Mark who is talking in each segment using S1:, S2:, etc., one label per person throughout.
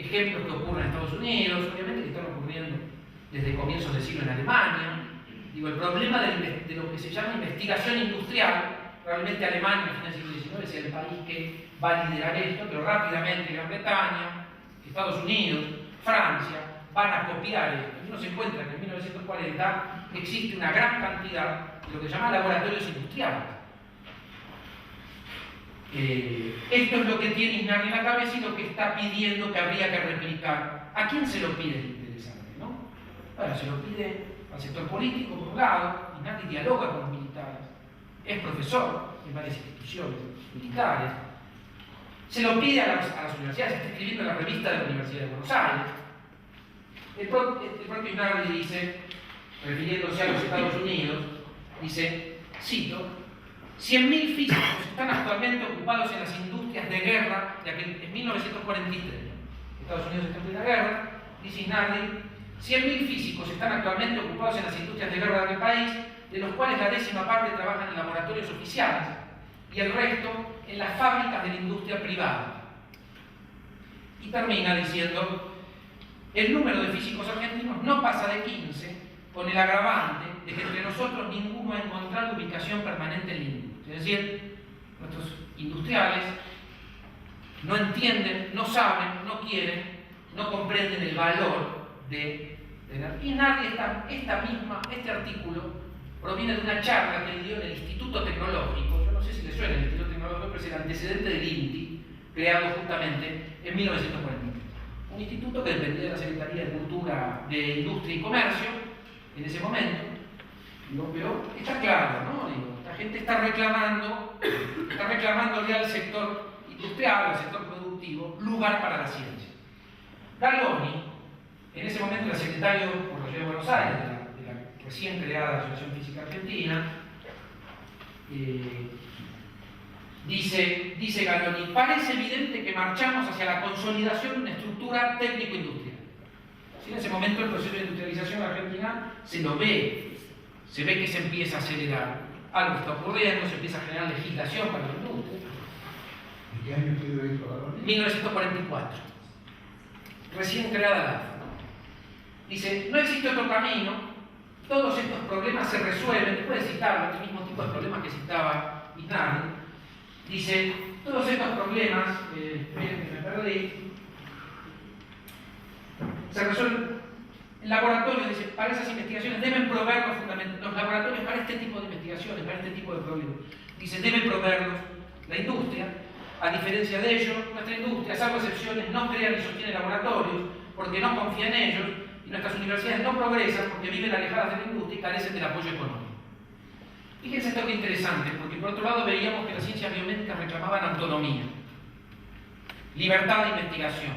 S1: ejemplos que ocurren en Estados Unidos, obviamente que están ocurriendo desde comienzos del siglo en Alemania. Digo, el problema de lo que se llama investigación industrial, realmente Alemania a finales del siglo XIX es el país que va a liderar esto, pero rápidamente Gran Bretaña, Estados Unidos, Francia, van a copiar esto. Y uno se encuentra que en 1940 existe una gran cantidad de lo que se llama laboratorios industriales. Esto es lo que tiene Isnardi en la cabeza y lo que está pidiendo que habría que replicar. ¿A quién se lo pide? Es interesante, ¿no? Bueno, se lo pide al sector político, por un lado. Isnardi dialoga con los militares, es profesor en varias instituciones militares. Se lo pide a las universidades, está escribiendo en la revista de la Universidad de Buenos Aires. El propio Isnardi dice, refiriéndose a los Estados Unidos, dice, cito, 100.000 físicos están actualmente ocupados en las industrias de guerra de en 1943. Estados Unidos está en plena guerra, dice Isnardi, 100.000 físicos están actualmente ocupados en las industrias de guerra del país, de los cuales la 10ª parte trabajan en laboratorios oficiales y el resto en las fábricas de la industria privada. Y termina diciendo, el número de físicos argentinos no pasa de 15, con el agravante de que entre nosotros ninguno ha encontrado ubicación permanente en la industria. Es decir, nuestros industriales no entienden, no saben, no quieren, no comprenden el valor de tener. Y nadie este artículo proviene de una charla que dio en el Instituto Tecnológico. Yo no sé si le suena el Instituto Tecnológico, pero es el antecedente del INTI, creado justamente en 1943. Un instituto que dependía de la Secretaría de Cultura, de Industria y Comercio en ese momento. Pero está claro, ¿no? Digo, la gente está reclamándole al sector industrial, al sector productivo, lugar para la ciencia. Galoni, en ese momento era secretario por la Ciudad de Buenos Aires, de la recién creada Asociación Física Argentina, dice Galoni, parece evidente que marchamos hacia la consolidación de una estructura técnico-industrial. En ese momento el proceso de industrialización argentina se ve que se empieza a acelerar. Algo está ocurriendo, se empieza a generar legislación para la industria.
S2: ¿En qué año estudió esto, Galoni?
S1: 1944. Recién creada la AFA. Dice, no existe otro camino, todos estos problemas se resuelven, puede citar el mismo tipo de problemas que citaba Isnardi. Dice, todos estos problemas, miren que me perdí, se resuelven. El laboratorio, dice, para esas investigaciones deben proveer los laboratorios para este tipo de investigaciones, para este tipo de problemas. Dice, debe proveerlos la industria. A diferencia de ello, nuestra industria, salvo excepciones, no crea ni sostiene laboratorios porque no confía en ellos y nuestras universidades no progresan porque viven alejadas de la industria y carecen del apoyo económico. Fíjense esto que interesante, porque por otro lado veíamos que las ciencias biomédicas reclamaban autonomía, libertad de investigación.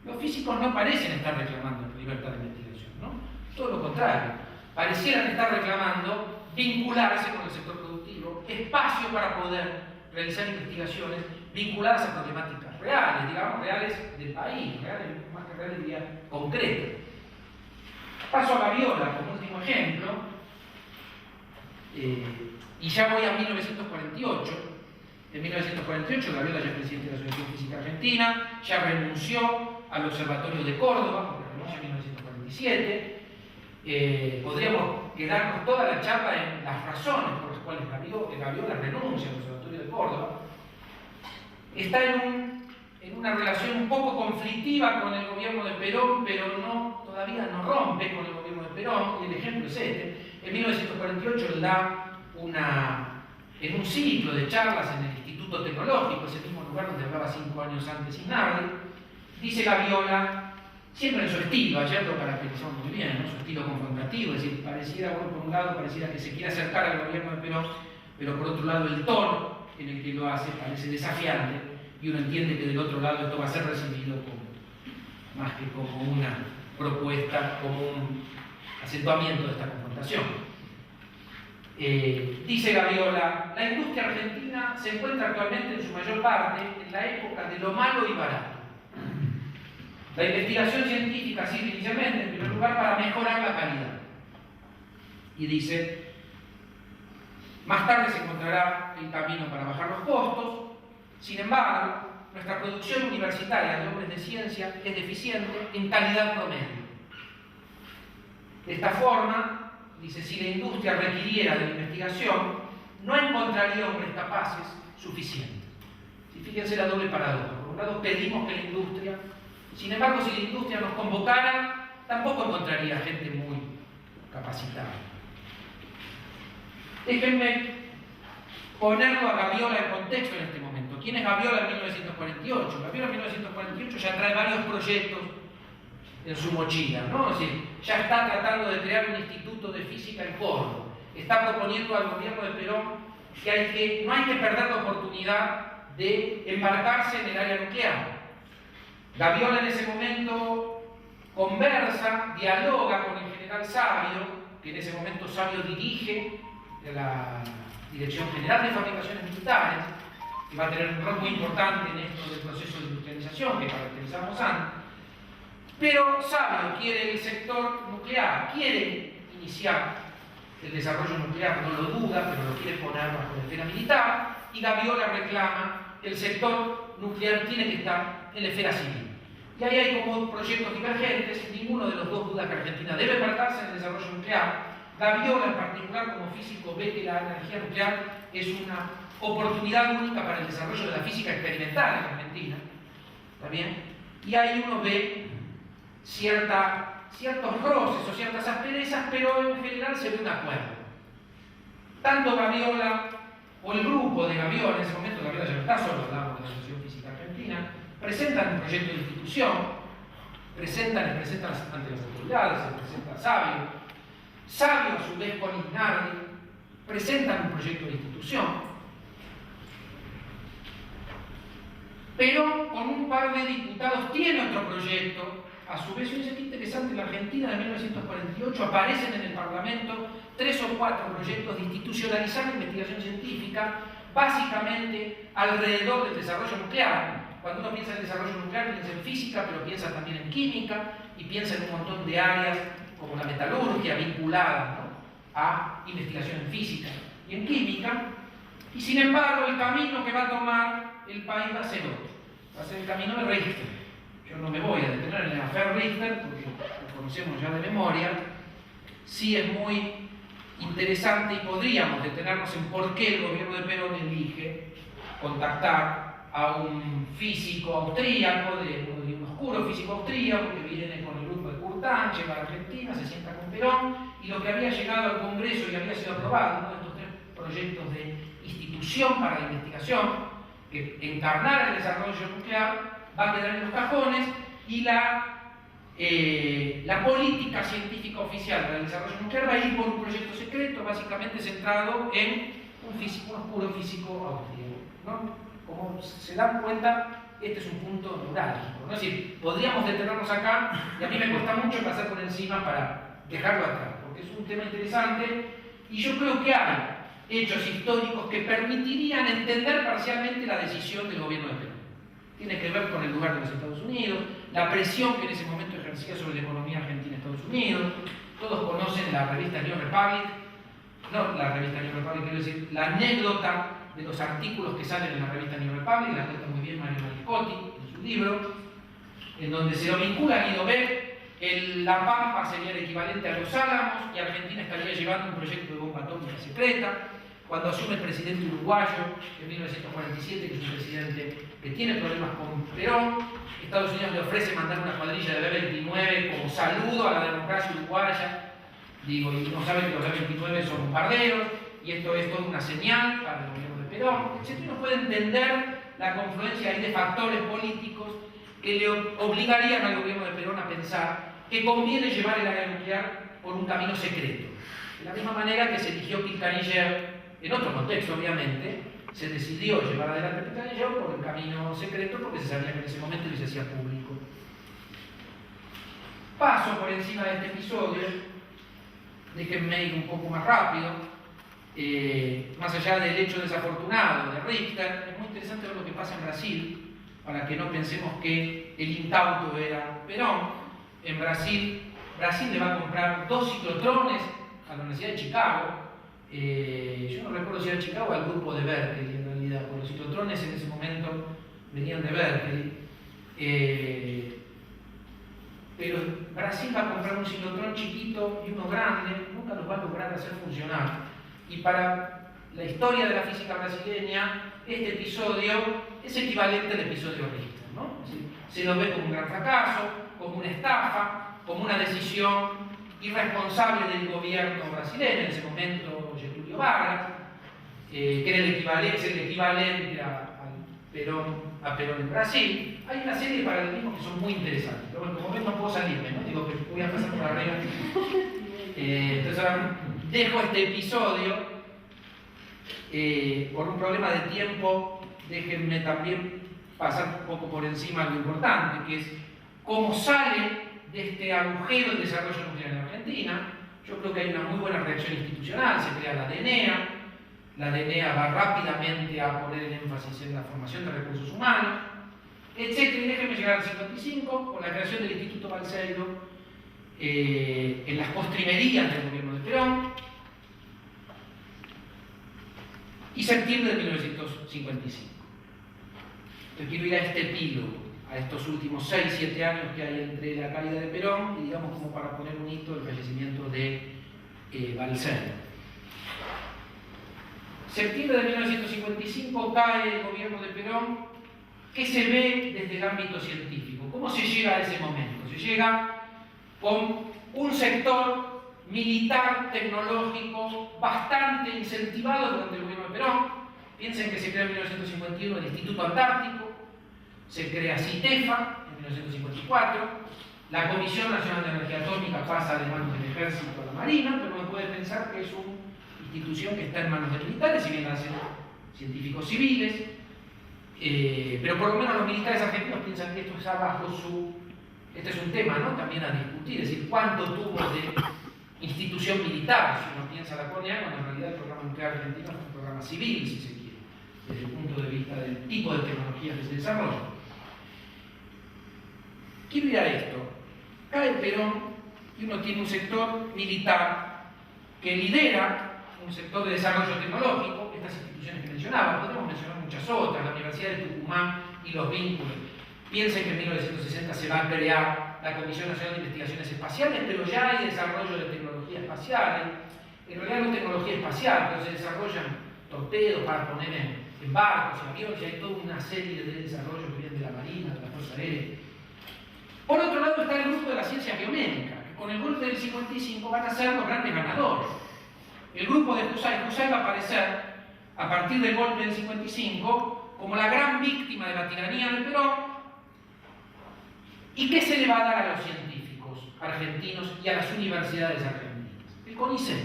S1: Los físicos no parecen estar reclamando libertad de investigación, ¿no? Todo lo contrario, parecieran estar reclamando vincularse con el sector productivo, espacio para poder realizar investigaciones vinculadas a problemáticas reales, digamos, reales del país, reales, más que reales, diría, concretas. Paso a Gaviola como último ejemplo, y ya voy a 1948. En 1948 Gaviola ya es presidente de la Asociación Física Argentina, ya renunció al Observatorio de Córdoba, porque renunció en 1947. Podríamos quedarnos toda la charla en las razones por las cuales Gaviola renuncia al Observatorio de Córdoba. Está en una relación un poco conflictiva con el gobierno de Perón, pero todavía no rompe con el gobierno de Perón, y el ejemplo es este. En 1948 él da en un ciclo de charlas en el Instituto Tecnológico, ese mismo lugar donde hablaba 5 años antes Isnardi, dice Gaviola, siempre en su estilo, ayer lo caracterizó muy bien, ¿no? Su estilo confrontativo, es decir, pareciera, bueno, por un lado, pareciera que se quiere acercar al gobierno de Perón, pero por otro lado el tono en el que lo hace parece desafiante, y uno entiende que del otro lado esto va a ser recibido más que como una propuesta, como un acentuamiento de esta confrontación. Dice Gaviola, la industria argentina se encuentra actualmente en su mayor parte en la época de lo malo y barato. La investigación científica sirve inicialmente, en primer lugar, para mejorar la calidad. Y dice, más tarde se encontrará el camino para bajar los costos. Sin embargo, nuestra producción universitaria de hombres de ciencia es deficiente en calidad promedio. De esta forma, dice, si la industria requiriera de la investigación, no encontraría hombres capaces suficientes. Y fíjense la doble paradoja. Por un lado pedimos que la industria, sin embargo, si la industria nos convocara, tampoco encontraría gente muy capacitada. Déjenme ponerlo a Gaviola en contexto en este momento. ¿Quién es Gaviola en 1948? Gaviola en 1948 ya trae varios proyectos en su mochila, ¿no? Es decir, ya está tratando de crear un instituto de física en Córdoba. Está proponiendo al gobierno de Perón que no hay que perder la oportunidad de embarcarse en el área nuclear. Gaviola en ese momento conversa, dialoga con el general Sabio, que en ese momento Sabio dirige la Dirección General de Fabricaciones Militares, que va a tener un rol muy importante en esto del proceso de industrialización que caracterizamos antes. Pero Sabio quiere el sector nuclear, quiere iniciar el desarrollo nuclear, no lo duda, pero lo quiere poner bajo la esfera militar, y Gaviola reclama que el sector nuclear tiene que estar en la esfera civil. Y ahí hay como proyectos divergentes, ninguno de los dos duda que Argentina debe embarcarse en el desarrollo nuclear. Gaviola en particular como físico ve que la energía nuclear es una oportunidad única para el desarrollo de la física experimental en Argentina. ¿Está bien? Y ahí uno ve ciertos roces o ciertas asperezas, pero en general se ve un acuerdo. Tanto Gaviola o el grupo de Gaviola, en ese momento Gaviola ya no está solo, hablamos de la Asociación Física Argentina, presentan un proyecto de institución, presentan ante las autoridades, se presenta Sabio. Sabio, a su vez, con Ignardi, presentan un proyecto de institución, pero con un par de diputados tiene otro proyecto. A su vez, es interesante, en la Argentina de 1948 aparecen en el Parlamento 3 o 4 proyectos de institucionalizar la investigación científica, básicamente alrededor del desarrollo nuclear. Cuando uno piensa en desarrollo nuclear, piensa en física, pero piensa también en química y piensa en un montón de áreas como la metalurgia vinculada, ¿no?, a investigación en física y en química. Y sin embargo, el camino que va a tomar el país va a ser otro. Va a ser el camino de Richter. Yo no me voy a detener en el affair Richter porque lo conocemos ya de memoria. Sí es muy interesante y podríamos detenernos en por qué el gobierno de Perón elige contactar a un físico austríaco, de un oscuro físico austríaco que viene con el grupo de Curtán, llega a Argentina, se sienta con Perón, y lo que había llegado al Congreso y había sido aprobado, uno de estos 3 proyectos de institución para la investigación, que encarnara el desarrollo nuclear, va a quedar en los cajones, y la política científica oficial para el desarrollo nuclear va a ir por un proyecto secreto, básicamente centrado en un oscuro físico austríaco, ¿no? Como se dan cuenta, este es un punto neurálgico, ¿no? Es decir, podríamos detenernos acá, y a mí me cuesta mucho pasar por encima para dejarlo atrás, porque es un tema interesante, y yo creo que hay hechos históricos que permitirían entender parcialmente la decisión del gobierno de Perón. Tiene que ver con el lugar de los Estados Unidos, la presión que en ese momento ejercía sobre la economía argentina en Estados Unidos. Todos conocen la revista New Republic, no la revista New Republic, quiero decir, la anécdota de los artículos que salen en la revista New Republic, la cuenta muy bien Mario Mariscotti en su libro, en donde se lo vincula a Guido Beck. La Pampa sería el equivalente a Los Álamos y Argentina estaría llevando un proyecto de bomba atómica secreta. Cuando asume el presidente uruguayo en 1947, que es un presidente que tiene problemas con Perón, Estados Unidos le ofrece mandar una cuadrilla de B-29 como saludo a la democracia uruguaya. Digo, y uno sabe que los B-29 son bombarderos, y esto es toda una señal para el gobierno de Perón. Etc. Uno puede entender la confluencia ahí de factores políticos que le obligarían al gobierno de Perón a pensar que conviene llevar el área nuclear por un camino secreto. De la misma manera que se eligió Pilcaniller, en otro contexto obviamente, se decidió llevar adelante Pilcaniller por el camino secreto porque se sabía que en ese momento se hacía público. Paso por encima de este episodio, déjenme ir un poco más rápido. Más allá del hecho desafortunado de Richter, es muy interesante ver lo que pasa en Brasil, para que no pensemos que el incauto era Perón. En Brasil le va a comprar 2 ciclotrones a la Universidad de Chicago. Yo no recuerdo si era Chicago o al grupo de Berkeley en realidad, porque los ciclotrones en ese momento venían de Berkeley. Pero Brasil va a comprar un ciclotrón chiquito y uno grande, nunca los va a lograr hacer funcionar. Y para la historia de la física brasileña, este episodio es equivalente al episodio Richter, ¿no? Es decir, se lo ve como un gran fracaso, como una estafa, como una decisión irresponsable del gobierno brasileño, en ese momento Getúlio Vargas, que era es el equivalente a Perón en Brasil. Hay una serie de paralelismos que son muy interesantes, pero bueno, como ven no puedo salirme, ¿no? Digo que voy a pasar por arriba. Entonces ahora dejo este episodio por un problema de tiempo. Déjenme también pasar un poco por encima lo importante, que es cómo sale de este agujero el desarrollo nuclear en Argentina. Yo creo que hay una muy buena reacción institucional, se crea la DENEA. La DENEA va rápidamente a poner el énfasis en la formación de recursos humanos, etc. Y déjenme llegar al 55, con la creación del Instituto Balseiro, en las postrimerías del gobierno de Perón, y septiembre de 1955. Yo quiero ir a este epílogo, a estos últimos 6-7 años que hay entre la caída de Perón y, digamos, como para poner un hito, el fallecimiento de Balseiro. Septiembre de 1955 cae el gobierno de Perón. ¿Qué se ve desde el ámbito científico? ¿Cómo se llega a ese momento? Se llega con un sector militar, tecnológico, bastante incentivado durante el gobierno de Perón. Piensen que se crea en 1951 el Instituto Antártico, se crea CITEFA en 1954, la Comisión Nacional de Energía Atómica pasa de manos del Ejército a la Marina, pero uno puede pensar que es una institución que está en manos de militares, si bien hacen científicos civiles, pero por lo menos los militares argentinos piensan que esto está bajo su... Este es un tema, ¿no?, también a discutir, es decir, cuánto tuvo de institución militar, si uno piensa la CONEA, cuando en realidad el programa nuclear argentino es un programa civil, si se quiere, desde el punto de vista del tipo de tecnologías que se desarrollan. Quiero ir a esto. Cae Perón y uno tiene un sector militar que lidera un sector de desarrollo tecnológico, estas instituciones que mencionaba, podemos mencionar muchas otras, la Universidad de Tucumán y los vínculos. Piensen que en 1960 se va a crear la Comisión Nacional de Investigaciones Espaciales, pero ya hay desarrollo de tecnología espacial. En realidad no es tecnología espacial, pero se desarrollan torpedos para poner en barcos, en aviones, y hay toda una serie de desarrollos que vienen de la Marina, de la Fuerza Aérea. Por otro lado está el grupo de la ciencia biomédica, que con el golpe del 55 van a ser los grandes ganadores. El grupo de Husay va a aparecer a partir del golpe del 55 como la gran víctima de la tiranía de Perón. ¿Y qué se le va a dar a los científicos argentinos y a las universidades argentinas? El CONICET.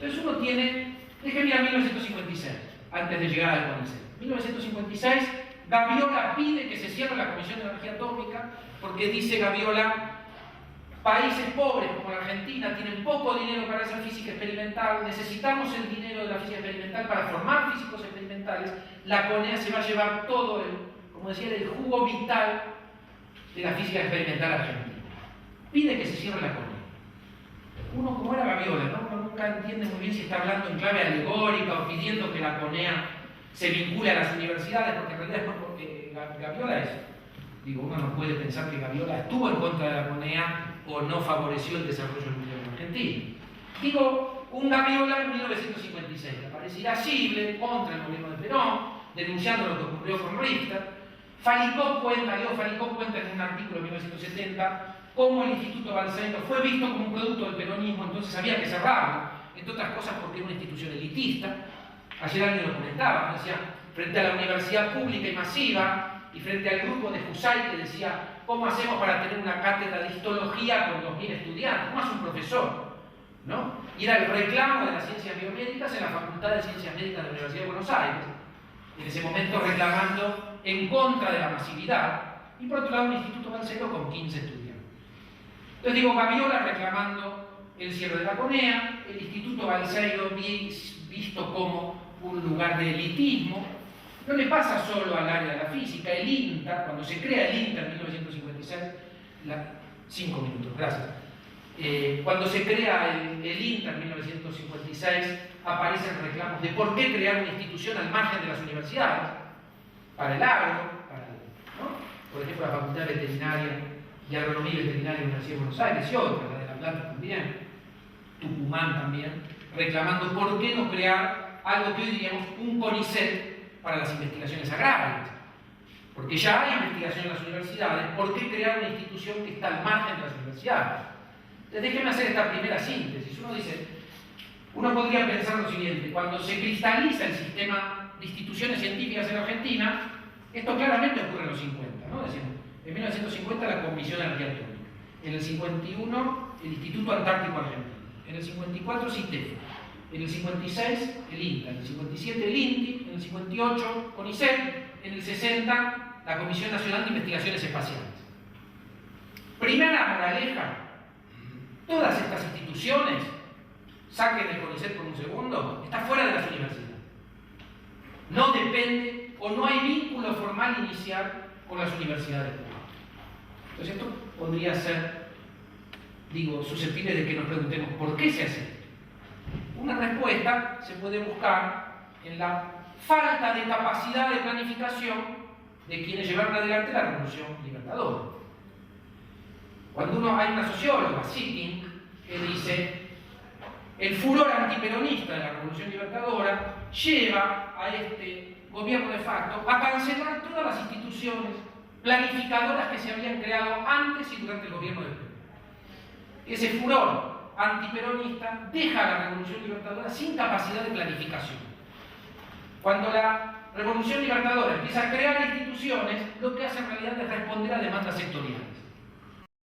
S1: Entonces uno tiene, déjenme ir a 1956, antes de llegar al CONICET. 1956, Gaviola pide que se cierre la Comisión de Energía Atómica, porque dice Gaviola, países pobres como la Argentina tienen poco dinero para hacer física experimental, necesitamos el dinero de la física experimental para formar físicos experimentales, la CONEA se va a llevar todo como decía, el jugo vital de la física experimental argentina. Pide que se cierre la CONEA. Uno, como era Gaviola, ¿no?, uno nunca entiende muy bien si está hablando en clave alegórica o pidiendo que la CONEA se vincule a las universidades, porque en realidad es porque Gaviola es... Digo, uno no puede pensar que Gaviola estuvo en contra de la CONEA o no favoreció el desarrollo nuclear en Argentina. Digo, un Gaviola en 1956, que aparece irascible contra el gobierno de Perón, denunciando lo que ocurrió con Richter. Diego Falicó cuenta en un artículo de 1970 cómo el Instituto Balseiro fue visto como un producto del peronismo, entonces había que cerrarlo, entre otras cosas porque era una institución elitista. Ayer alguien lo comentaba, decía, frente a la universidad pública y masiva y frente al grupo de Husay que decía, ¿cómo hacemos para tener una cátedra de histología con 2000 estudiantes? ¿Cómo hace un profesor? ¿No? Y era el reclamo de las ciencias biomédicas en la Facultad de Ciencias Médicas de la Universidad de Buenos Aires, en ese momento reclamando en contra de la masividad, y por otro lado un Instituto Balseiro con 15 estudiantes. Entonces digo, Gaviola reclamando el cierre de la CONEA, el Instituto Balseiro visto como un lugar de elitismo. No le pasa solo al área de la física. El INTA, cuando se crea el INTA en 1956, 5 minutos, gracias. Cuando se crea el INTA en 1956, aparecen reclamos de por qué crear una institución al margen de las universidades. para el agro, ¿no? Por ejemplo, la Facultad de Veterinaria y Agronomía y Veterinaria de la Universidad de Buenos Aires y otras, la de La Plata también, Tucumán también, reclamando por qué no crear algo que hoy diríamos un CONICET para las investigaciones agrarias. Porque ya hay investigación en las universidades, ¿por qué crear una institución que está al margen de las universidades? Entonces, déjenme hacer esta primera síntesis. Uno podría pensar lo siguiente: cuando se cristaliza el sistema de instituciones científicas en Argentina, esto claramente ocurre en los 50, ¿no? Decimos, en 1950 la Comisión de Energía Atómica, en el 51 el Instituto Antártico Argentino, en el 54 CITEF, en el 56 el INTA, en el 57 el INTI, en el 58 CONICET, en el 60 la Comisión Nacional de Investigaciones Espaciales. Primera moraleja: todas estas instituciones, saquen el CONICET por un segundo, está fuera de las universidades. No depende o no hay vínculo formal inicial con las universidades públicas. Entonces esto podría ser, susceptible de que nos preguntemos ¿por qué se hace esto? Una respuesta se puede buscar en la falta de capacidad de planificación de quienes llevaron adelante la Revolución Libertadora. Cuando hay una socióloga, Sitting, que dice: el furor antiperonista de la Revolución Libertadora lleva a este gobierno de facto a cancelar todas las instituciones planificadoras que se habían creado antes y durante el gobierno de Perón. Ese furor antiperonista deja a la Revolución Libertadora sin capacidad de planificación. Cuando la Revolución Libertadora empieza a crear instituciones, lo que hace en realidad es responder a demandas sectoriales.